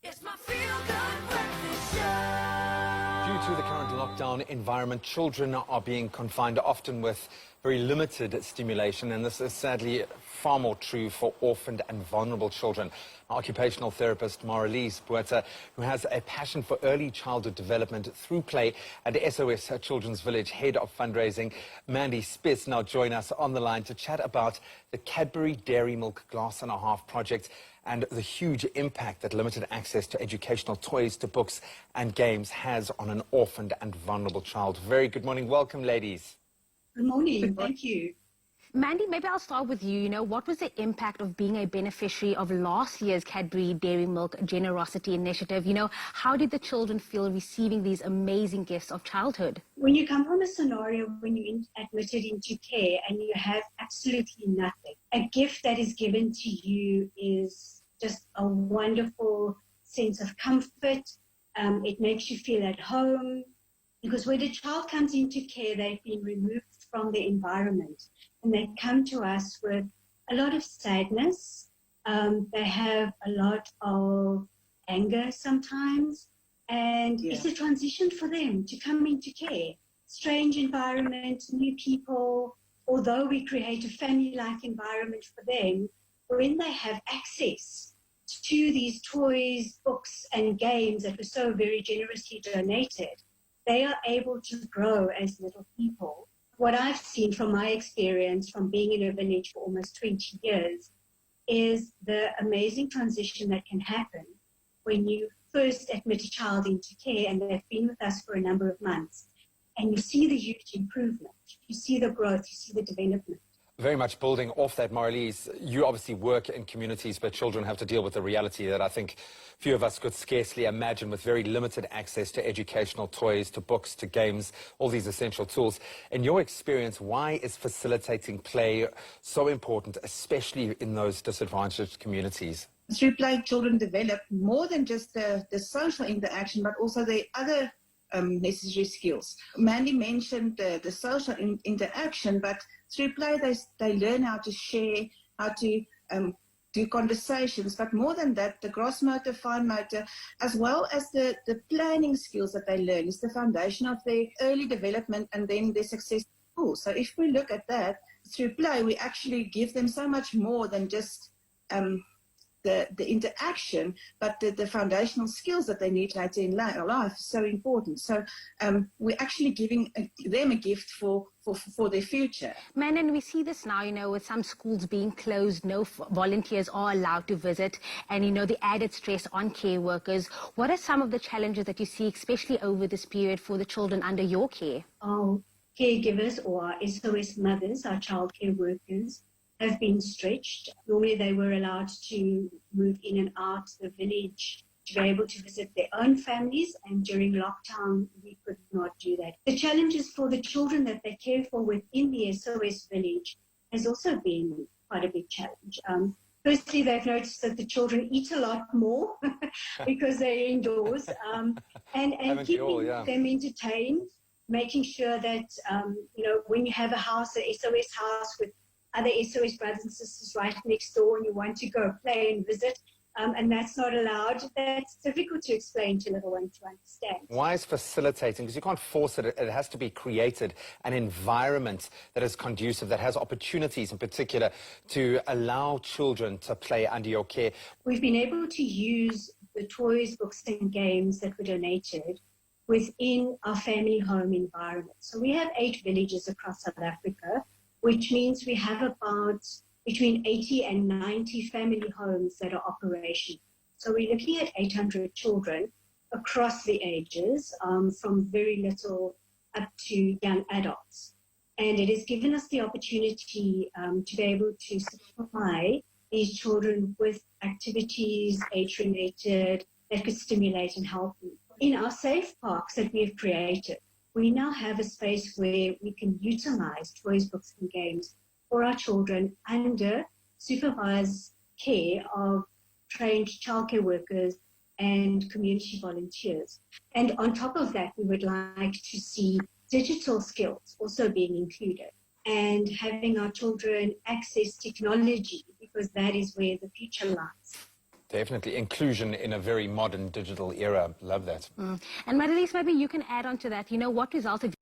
It's my feel-good breakfast show. Due to the current lockdown environment, children are being confined, often with very limited stimulation, and this is sadly far more true for orphaned and vulnerable children. Occupational therapist Marlies Bueta, who has a passion for early childhood development through play at SOS Children's Village, head of fundraising, Mandy now join us on the line to chat about the Cadbury Dairy Milk Glass and a Half project and the huge impact that limited access to educational toys, to books and games has on an orphaned and vulnerable child. Very good morning. Welcome, ladies. Good morning. Thank you. Mandy, maybe I'll start with you. What was the impact of being a beneficiary of last year's Cadbury Dairy Milk Generosity Initiative? How did the children feel receiving these amazing gifts of childhood? When you come from a scenario when you're admitted into care and you have absolutely nothing, a gift that is given to you is just a wonderful sense of comfort. It makes you feel at home, because when a child comes into care, they've been removed from the environment. And they come to us with a lot of sadness. They have a lot of anger sometimes. And it's a transition for them to come into care. Strange environment, new people. Although we create a family-like environment for them, when they have access to these toys, books, and games that were so very generously donated, they are able to grow as little people. What I've seen from my experience from being in a village for almost 20 years is the amazing transition that can happen when you first admit a child into care and they've been with us for a number of months, and you see the huge improvement, you see the growth, you see the development. Very much building off that, Marlies, you obviously work in communities where children have to deal with the reality that I think few of us could scarcely imagine, with very limited access to educational toys, to books, to games, all these essential tools. In your experience, why is facilitating play so important, especially in those disadvantaged communities? Through play, children develop more than just the social interaction, but also the other necessary skills. Mandy mentioned the social interaction, but through play they learn how to share, how to do conversations, but more than that, the gross motor, fine motor, as well as the planning skills that they learn is the foundation of their early development and then their success in school. So if we look at that, through play, we actually give them so much more than just the interaction, but the foundational skills that they need later in life is so important. So we're actually giving them a gift for their future. And we see this now, with some schools being closed, no volunteers are allowed to visit, and, the added stress on care workers. What are some of the challenges that you see, especially over this period, for the children under your care? Our caregivers, or our SOS mothers, our childcare workers, have been stretched. Normally they were allowed to move in and out the village to be able to visit their own families, and during lockdown we could not do that. The challenges for the children that they care for within the SOS village has also been quite a big challenge. Firstly, they've noticed that the children eat a lot more because they're indoors, and keeping them entertained, making sure that when you have a house, an SOS house with other SOS brothers and sisters right next door, and you want to go play and visit, and that's not allowed, that's difficult to explain to little ones to understand. Why is facilitating? Because you can't force it. It has to be created, an environment that is conducive, that has opportunities in particular to allow children to play under your care. We've been able to use the toys, books and games that were donated within our family home environment. So we have 8 villages across South Africa, which means we have about between 80 and 90 family homes that are operational. So we're looking at 800 children across the ages, from very little up to young adults. And it has given us the opportunity to be able to supply these children with activities, age-related, that could stimulate and help them. In our safe parks that we have created, we now have a space where we can utilize toys, books and games for our children under supervised care of trained childcare workers and community volunteers. And on top of that, we would like to see digital skills also being included and having our children access technology, because that is where the future lies. Definitely. Inclusion in a very modern digital era. Love that. And Marilise, maybe you can add on to that. You know, what results have